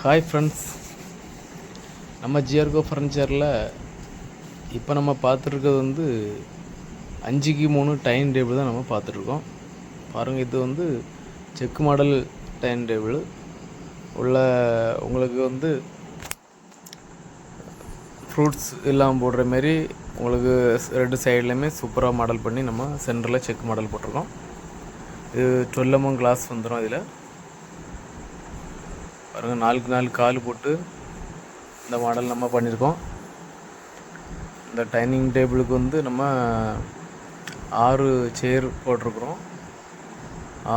Hi friends, நம்ம ஜிஆர்கோ ஃபர்னிச்சரில் இப்போ நம்ம பார்த்துருக்கிறது வந்து 5க்கு 3 டைனிங் டேபிள் தான் நம்ம பார்த்துட்ருக்கோம். பாருங்கள், இது வந்து செக் மாடல் டைனிங் டேபிள் உள்ள உங்களுக்கு வந்து ஃப்ரூட்ஸ் எல்லாம் போடுற மாரி உங்களுக்கு 2 சைட்லேயுமே சூப்பராக மாடல் பண்ணி நம்ம சென்டரில் செக் மாடல் போட்டிருக்கோம். இது 12mm கிளாஸ் வந்துடும். இதில் பாருங்கள், 4க்கு 4 கால் போட்டு இந்த மாடல் நம்ம பண்ணியிருக்கோம். இந்த டைனிங் டேபிளுக்கு வந்து நம்ம 6 சேர் போட்டிருக்குறோம்.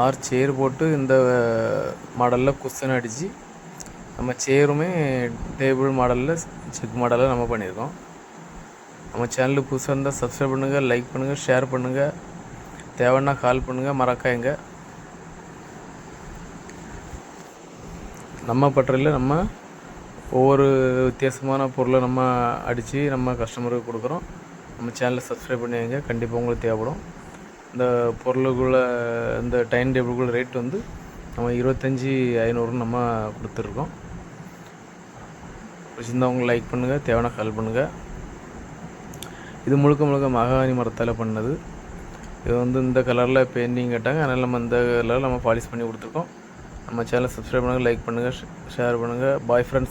6 சேர் போட்டு இந்த மாடலில் குஷன் அடித்து நம்ம சேருமே டேபிள் மாடலில் செக் மாடலில் நம்ம பண்ணியிருக்கோம். நம்ம சேனலுக்கு புதுசாக இருந்தால் சப்ஸ்கிரைப் பண்ணுங்கள், லைக் பண்ணுங்கள், ஷேர் பண்ணுங்கள், தேவைன்னா கால் பண்ணுங்கள், மறக்காங்க. நம்ம பட்டறையில் நம்ம ஒவ்வொரு வித்தியாசமான பொருளை நம்ம அடித்து நம்ம கஸ்டமருக்கு கொடுக்குறோம். நம்ம சேனலை சப்ஸ்கிரைப் பண்ணிங்க, கண்டிப்பாக உங்களுக்கு தேவைப்படும். இந்த பொருளுக்குள்ள இந்த டைனிங் டேபிளுக்குள்ள ரேட் வந்து நம்ம 25,500 நம்ம கொடுத்துருக்கோம். பிடிச்சிருந்தவங்க லைக் பண்ணுங்கள், தேவையான கால் பண்ணுங்கள். இது முழுக்க மகாகனி மரத்தால் பண்ணது. இது வந்து இந்த கலரில் பெயிண்டிங் கேட்டாங்க, அதனால் நம்ம இந்த கலரில் நம்ம பாலிஷ் பண்ணி கொடுத்துருக்கோம். நம்ம சேனலை சப்ஸ்கிரைப் பண்ணுங்கள், லைக் பண்ணுங்கள், ஷேர் பண்ணுங்கள். Bye friends.